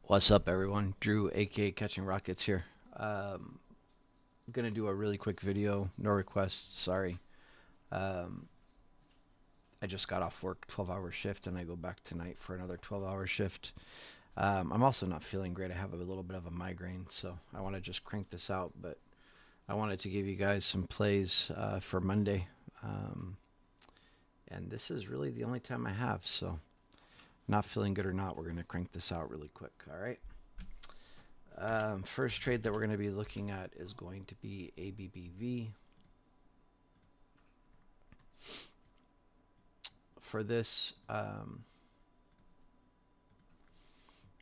What's up, everyone? Drew, aka Catching Rockets here. I'm gonna do a really quick video. No requests, sorry. Um, I just got off work, 12-hour shift, and I go back tonight for another 12-hour shift. I'm also not feeling great. I have a little bit of a migraine, so I want to just crank this out. But I wanted to give you guys some plays for Monday, and this is really the only time I have. So, not feeling good or not, we're gonna crank this out really quick. All right. First trade that we're going to be looking at is going to be ABBV. For this,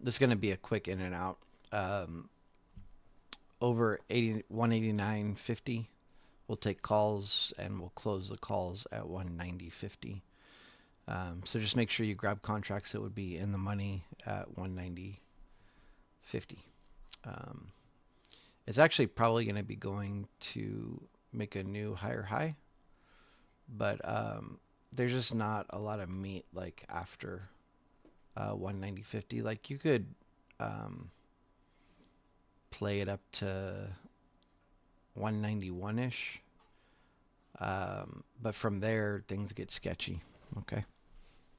this is going to be a quick in and out. Over 189.50. We'll take calls and we'll close the calls at 190.50. So just make sure you grab contracts that would be in the money at 190.50. It's actually probably going to be going to make a new higher high, but there's just not a lot of meat like after 190.50. Like you could play it up to 191-ish, but from there things get sketchy. Okay.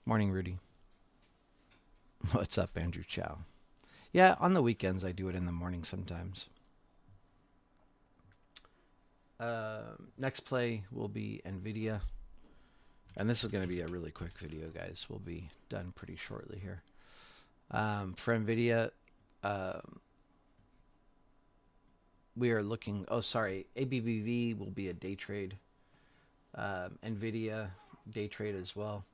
Morning, Rudy. What's up, Andrew Chow? Yeah, on the weekends I do it in the morning sometimes. Next play will be Nvidia. And this is going to be a really quick video, guys. We'll be done pretty shortly here. For Nvidia, we are looking... Oh, sorry. ABBV will be a day trade. Nvidia, day trade as well.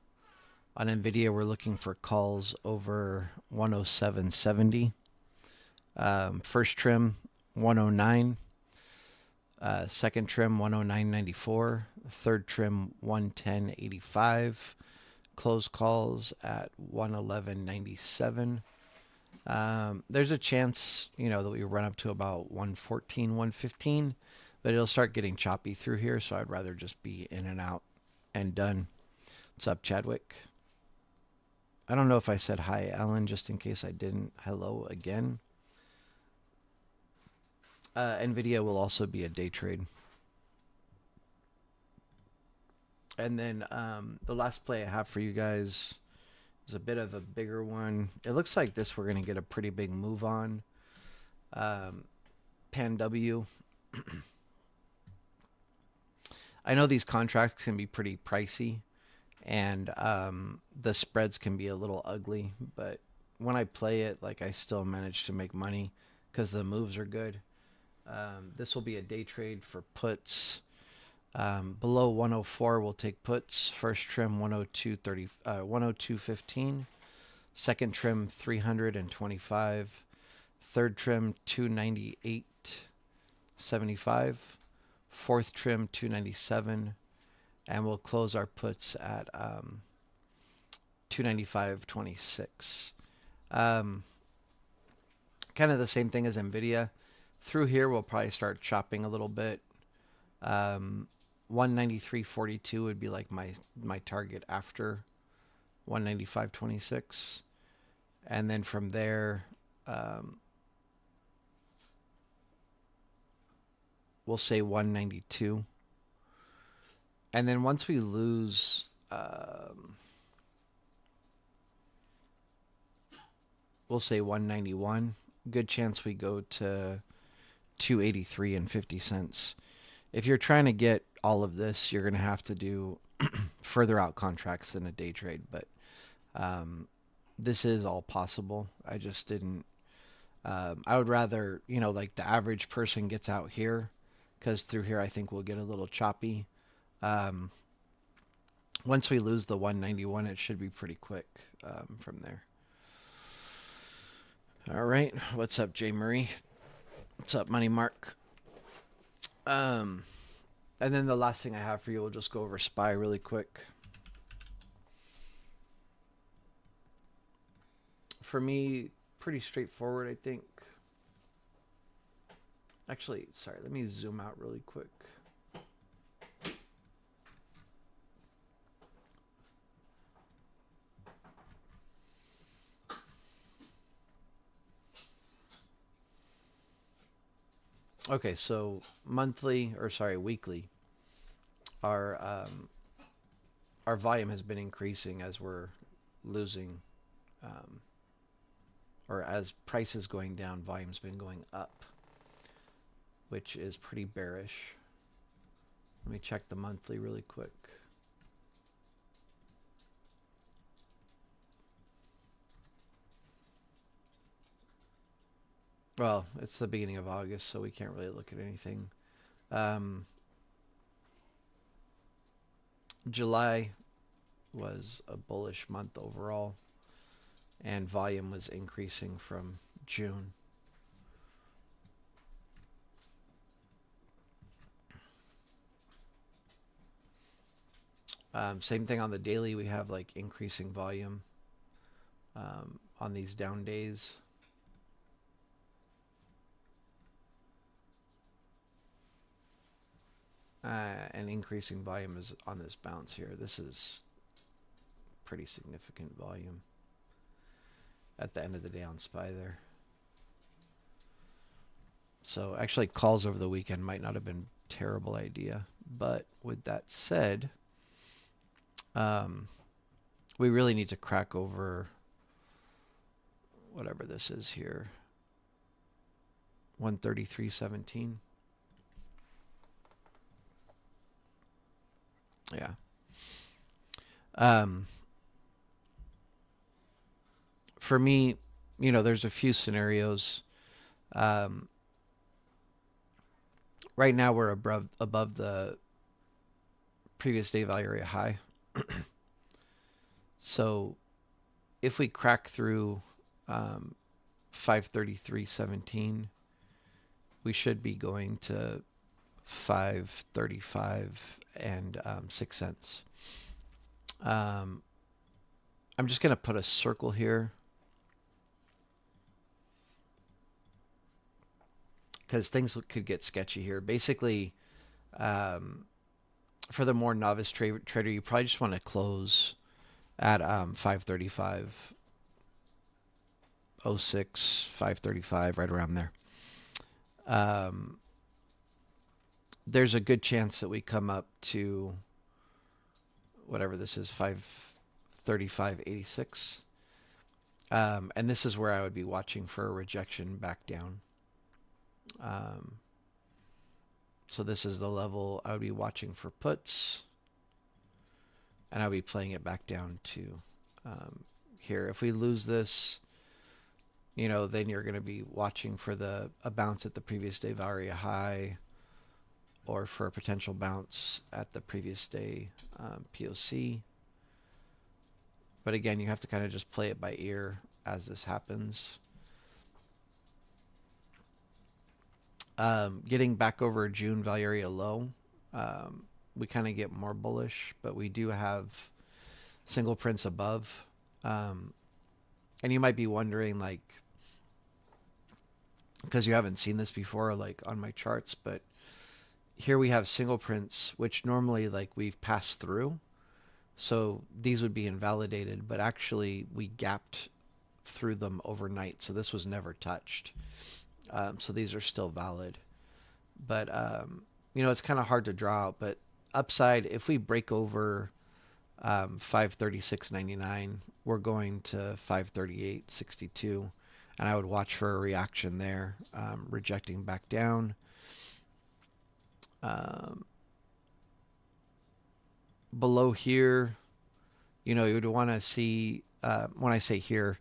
On Nvidia, we're looking for calls over 107.70. First trim, 109. Second trim, 109.94. Third trim, 110.85. Close calls at 111.97. There's a chance, that we run up to about 114, 115, but it'll start getting choppy through here, so I'd rather just be in and out and done. What's up, Chadwick? I don't know if I said hi, Alan, just in case I didn't. Hello again. Nvidia will also be a day trade. And then the last play I have for you guys is a bit of a bigger one. It looks like this we're going to get a pretty big move on. Pan W. I know these contracts can be pretty pricey, and the spreads can be a little ugly, but when I play it, I still manage to make money because the moves are good. This will be a day trade for puts. Below 104, we'll take puts. First trim 102.15. Second trim 325. Third trim 298.75. Fourth trim 297. And we'll close our puts at 295.26. Kind of the same thing as Nvidia. Through here, we'll probably start chopping a little bit. 193.42 would be like my target after 195.26. And then from there, we'll say 192. And then once we lose, we'll say 191. Good chance we go to 283.50. If you're trying to get all of this, you're going to have to do further out contracts than a day trade. But this is all possible. I just didn't. I would rather, the average person gets out here, because through here I think we'll get a little choppy. Once we lose the 191, it should be pretty quick from there. All right. What's up, Jay Marie? What's up, Money Mark? And then the last thing I have for you, we'll just go over SPY really quick. For me, pretty straightforward, I think. Actually, sorry, let me zoom out really quick. Okay, so weekly, our our volume has been increasing as we're losing, um, or as prices going down, volume's been going up, which is pretty bearish. Let me check the monthly really quick. Well, it's the beginning of August, so we can't really look at anything. July was a bullish month overall, and volume was increasing from June. Same thing on the daily. We have like increasing volume on these down days. And increasing volume is on this bounce here. This is pretty significant volume at the end of the day on SPY there. So actually calls over the weekend might not have been a terrible idea. But with that said, we really need to crack over whatever this is here, 133.17. Yeah. For me, there's a few scenarios. Right now we're above the previous day value area high. So if we crack through 533.17, we should be going to 535 and 6 cents. I'm just going to put a circle here because things could get sketchy here. Basically, for the more novice trader, you probably just want to close at 535.06, 535, right around there. There's a good chance that we come up to whatever this is, 535.86. And this is where I would be watching for a rejection back down. So this is the level I would be watching for puts. And I'll be playing it back down to here. If we lose this, then you're going to be watching for a bounce at the previous day value high, or for a potential bounce at the previous day POC. But again, you have to kind of just play it by ear as this happens. Getting back over June value area low, we kind of get more bullish, but we do have single prints above. And you might be wondering, like, because you haven't seen this before, like on my charts, but here we have single prints, which normally like we've passed through. So these would be invalidated, but actually we gapped through them overnight. So this was never touched. So these are still valid. But, it's kind of hard to draw out. But upside, if we break over 536.99, we're going to 538.62. And I would watch for a reaction there, rejecting back down. Below here, you would want to see, when I say here,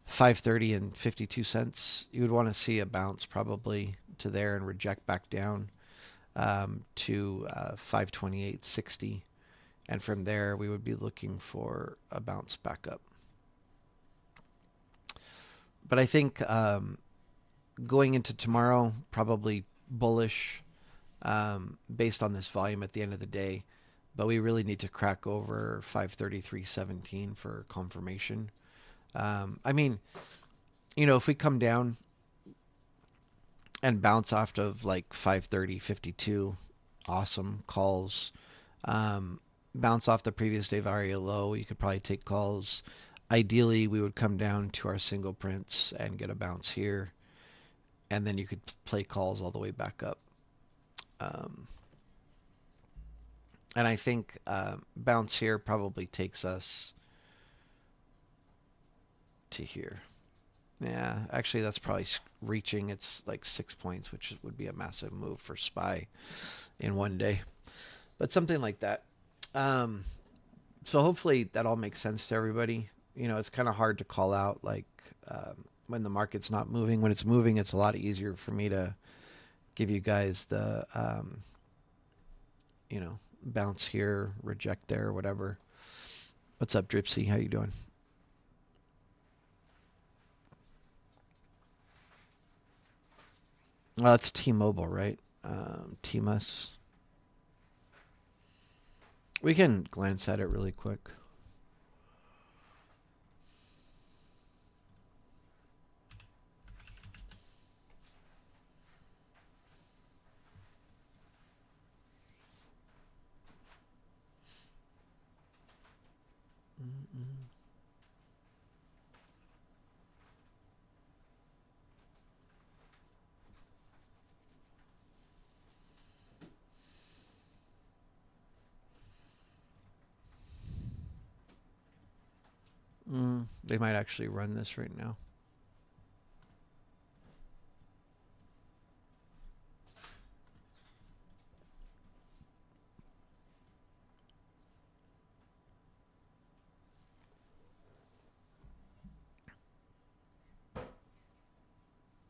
530 and 52 cents, you would want to see a bounce probably to there and reject back down to 528.60. And from there, we would be looking for a bounce back up. But I think going into tomorrow, probably bullish based on this volume at the end of the day. But we really need to crack over 533.17 for confirmation. If we come down and bounce off of like 530.52, awesome calls. Bounce off the previous day value low, you could probably take calls. Ideally, we would come down to our single prints and get a bounce here. and then you could play calls all the way back up. Um, and I think bounce here probably takes us to here. Yeah, actually, that's probably reaching. It's like 6 points, which would be a massive move for SPY in one day. But something like that. Um, so hopefully that all makes sense to everybody. You know, it's kind of hard to call out like when the market's not moving. When it's moving, it's a lot easier for me to give you guys the, you know, bounce here, reject there, whatever. What's up, Dripsy? How you doing? Well, it's T-Mobile, right? TMUS. We can glance at it really quick. They might actually run this right now.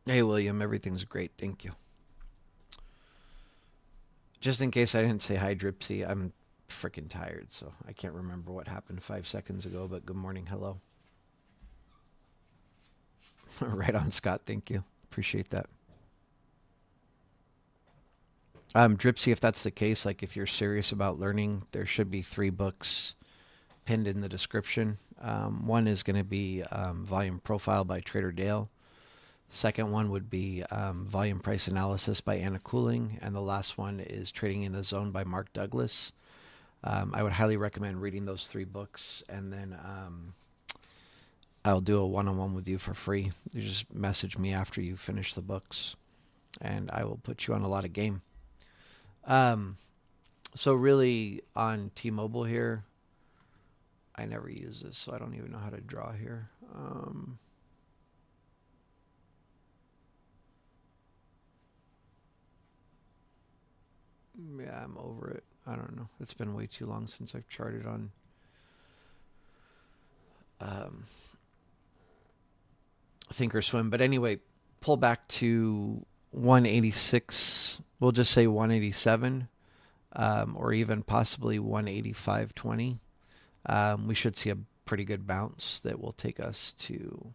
Hey, William, everything's great. Thank you. Just in case I didn't say hi, Dripsy, I'm freaking tired, so I can't remember what happened 5 seconds ago, but good morning. Hello. Right on, Scott. Thank you. Appreciate that. Dripsy, if that's the case, like if you're serious about learning, there should be 3 books pinned in the description. One is going to be Volume Profile by Trader Dale. Second one would be Volume Price Analysis by Anna Cooling. And the last one is Trading in the Zone by Mark Douglas. I would highly recommend reading those 3 books. And then I'll do a one-on-one with you for free. You just message me after you finish the books. And I will put you on a lot of game. So really on T-Mobile here, I never use this, so I don't even know how to draw here. Yeah, I'm over it. I don't know. It's been way too long since I've charted on Thinkorswim. But anyway, pull back to 186. We'll just say 187, or even possibly 185.20. We should see a pretty good bounce that will take us to,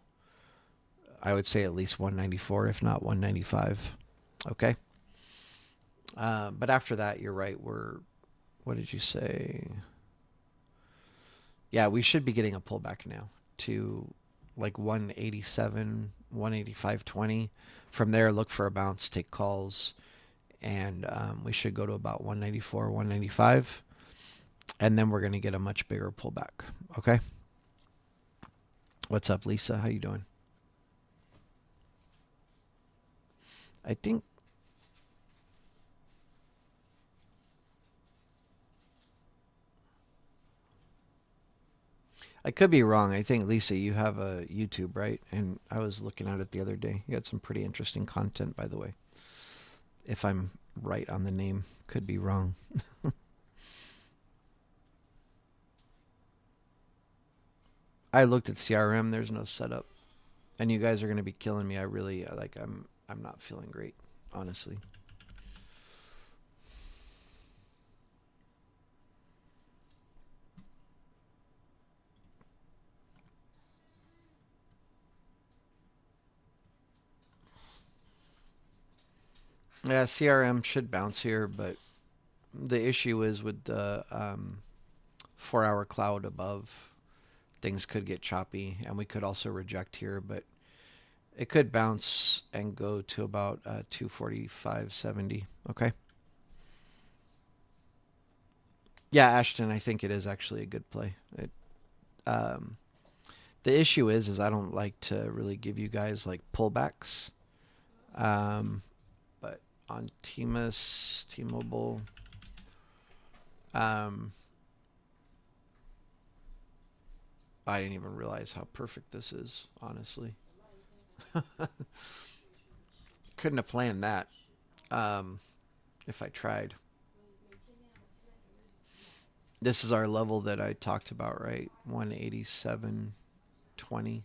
I would say, at least 194, if not 195. Okay. But after that, you're right. What did you say? Yeah, we should be getting a pullback now to like 187, 185.20. From there, look for a bounce, take calls, and we should go to about 194, 195. And then we're going to get a much bigger pullback. Okay. What's up, Lisa? How you doing? I think I could be wrong. I think, Lisa, you have a YouTube, right? And I was looking at it the other day. You had some pretty interesting content, by the way. If I'm right on the name, could be wrong. I looked at CRM. There's no setup, and you guys are going to be killing me. I really like. I'm not feeling great, honestly. Yeah, CRM should bounce here, but the issue is with the 4-hour cloud above, things could get choppy, and we could also reject here, but it could bounce and go to about 245.70. Okay. Yeah, Ashton, I think it is actually a good play. The issue is I don't like to really give you guys like pullbacks. But on T-Mobile, um, I didn't even realize how perfect this is, honestly. Couldn't have planned that um, if I tried. This is our level that I talked about, right? 187.20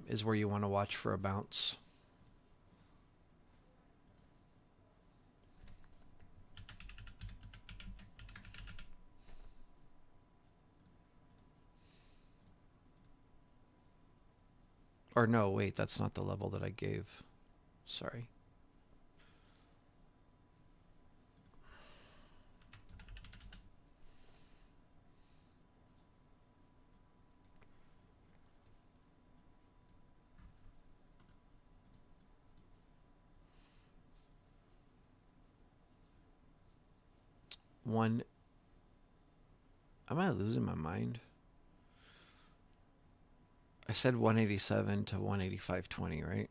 is where you want to watch for a bounce. Or no, wait, that's not the level that I gave. Sorry. One. Am I losing my mind? I said 187 to 185.20, right?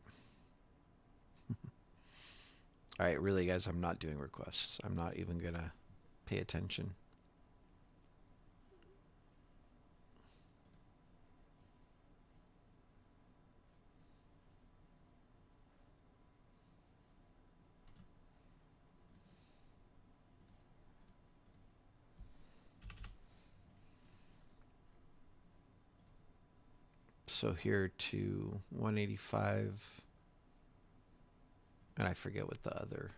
All right, really, guys, I'm not doing requests. I'm not even going to pay attention. So here to 185. And I forget what the other.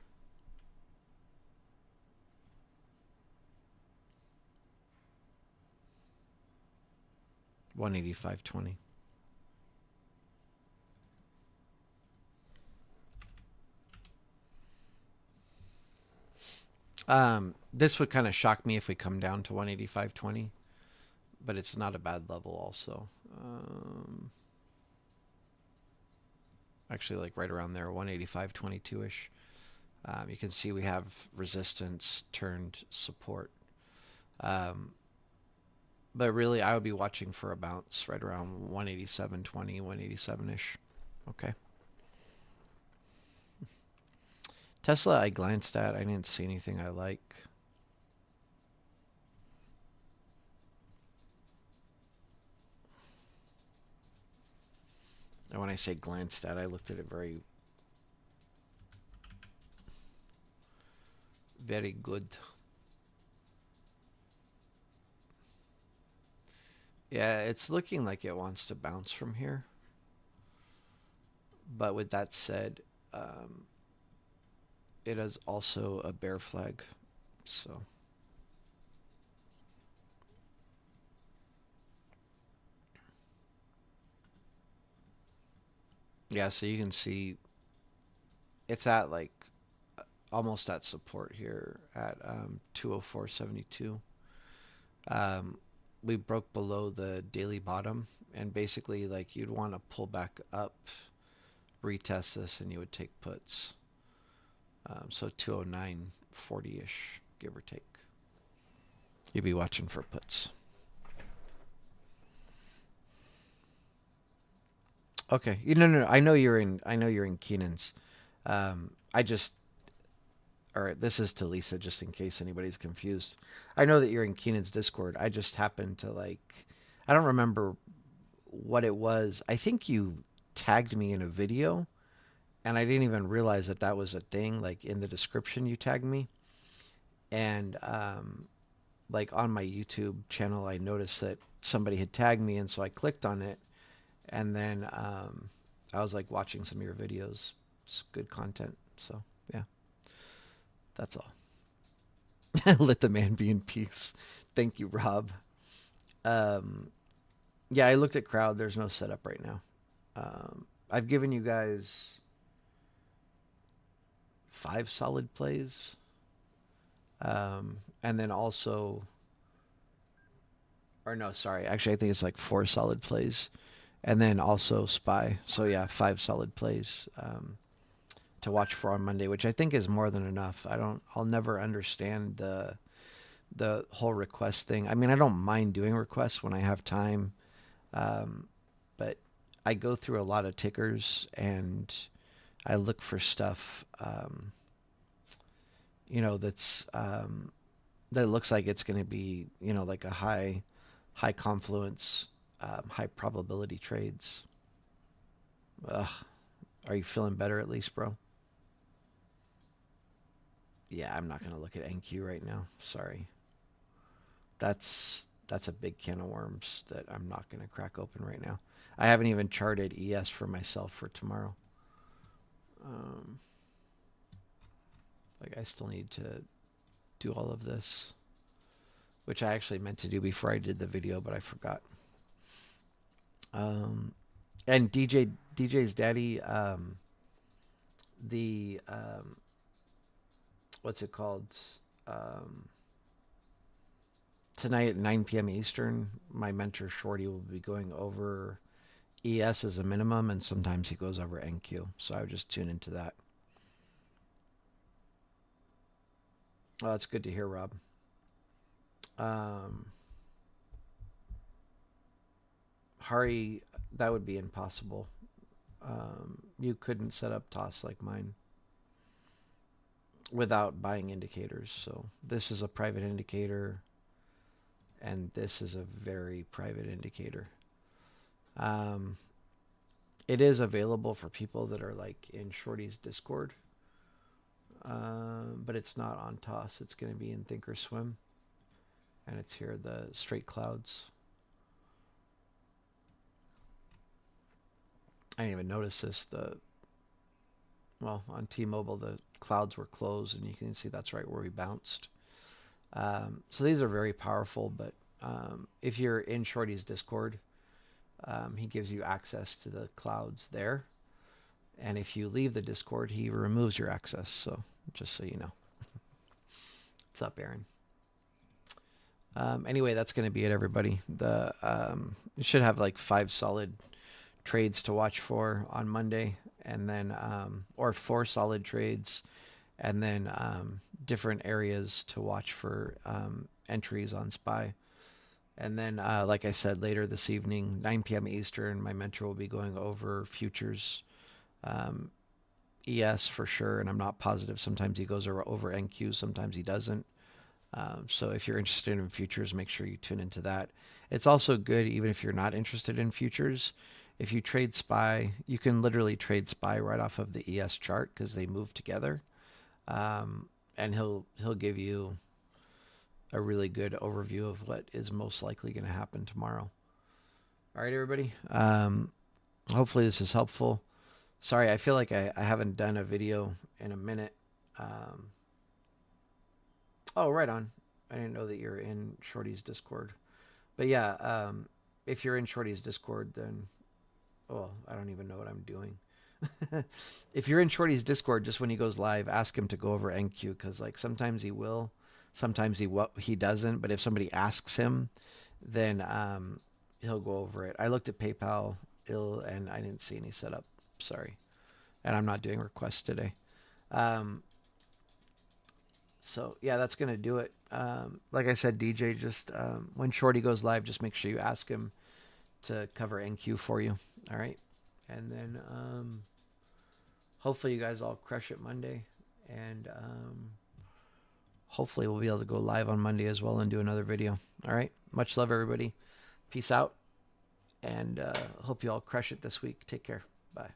$185.20. This would kind of shock me if we come down to 185.20, but it's not a bad level also. Actually, like right around there, 185.22-ish. You can see we have resistance turned support. But really, I would be watching for a bounce right around 187.20, 187-ish. Okay. Tesla, I glanced at. I didn't see anything I like. And when I say glanced at, I looked at it very, very good. Yeah, it's looking like it wants to bounce from here. But with that said, it is also a bear flag. So yeah, so you can see it's at like almost at support here at 204.72. We broke below the daily bottom, and basically like you'd want to pull back up, retest this, and you would take puts. So 209.40-ish, give or take. You'd be watching for puts. Okay. No. I know you're in. I know you're in Keenan's. I just. All right. This is to Lisa, just in case anybody's confused. I know that you're in Keenan's Discord. I just happened to like. I don't remember what it was. I think you tagged me in a video, and I didn't even realize that that was a thing. Like in the description, you tagged me, and like on my YouTube channel, I noticed that somebody had tagged me, and so I clicked on it. And then I was like watching some of your videos. It's good content. So yeah, that's all. Let the man be in peace. Thank you, Rob. Yeah, I looked at crowd. There's no setup right now. I've given you guys 5 solid plays. And then also, or no, sorry. Actually, I think it's like 4 solid plays. And then also SPY. So yeah, 5 solid plays to watch for on Monday, which I think is more than enough. I'll never understand the whole request thing. I mean, I don't mind doing requests when I have time. But I go through a lot of tickers and I look for stuff, that's that looks like it's going to be, like a high confluence, high probability trades. Ugh. Are you feeling better at least, bro? Yeah, I'm not going to look at NQ right now. Sorry. That's a big can of worms that I'm not going to crack open right now. I haven't even charted ES for myself for tomorrow. Like I still need to do all of this, which I actually meant to do before I did the video, but I forgot. And DJ's daddy, the what's it called? Tonight at 9 p.m. Eastern, my mentor Shorty will be going over ES as a minimum, and sometimes he goes over NQ. So I would just tune into that. Oh, that's good to hear, Rob. Hari, that would be impossible. You couldn't set up TOS like mine without buying indicators. So this is a private indicator, and this is a very private indicator. It is available for people that are like in Shorty's Discord, but it's not on TOS. It's going to be in Thinkorswim, and it's here, the straight clouds. I didn't even notice this. On T-Mobile, the clouds were closed, and you can see that's right where we bounced. So these are very powerful, but if you're in Shorty's Discord, he gives you access to the clouds there. And if you leave the Discord, he removes your access. So just so you know. What's up, Aaron? Anyway, that's going to be it, everybody. You should have like 5 solid trades to watch for on Monday, and then or 4 solid trades, and then different areas to watch for entries on SPY. And then, like I said, later this evening, 9 p.m. Eastern, my mentor will be going over futures, ES for sure, and I'm not positive. Sometimes he goes over NQ, sometimes he doesn't. So if you're interested in futures, make sure you tune into that. It's also good, even if you're not interested in futures, if you trade SPY, you can literally trade SPY right off of the ES chart because they move together. And he'll give you a really good overview of what is most likely going to happen tomorrow. All right, everybody. Hopefully this is helpful. Sorry, I feel like I haven't done a video in a minute. Oh, right on. I didn't know that you're in Shorty's Discord. But yeah, if you're in Shorty's Discord, then, I don't even know what I'm doing. If you're in Shorty's Discord, just when he goes live, ask him to go over NQ, because like sometimes he will, sometimes he doesn't. But if somebody asks him, then he'll go over it. I looked at PayPal and I didn't see any setup. Sorry, and I'm not doing requests today. So yeah, that's gonna do it. Like I said, DJ, just when Shorty goes live, just make sure you ask him to cover NQ for you. All right, and then hopefully you guys all crush it Monday, and hopefully we'll be able to go live on Monday as well and do another video. All right, much love, everybody. Peace out, and hope you all crush it this week. Take care. Bye.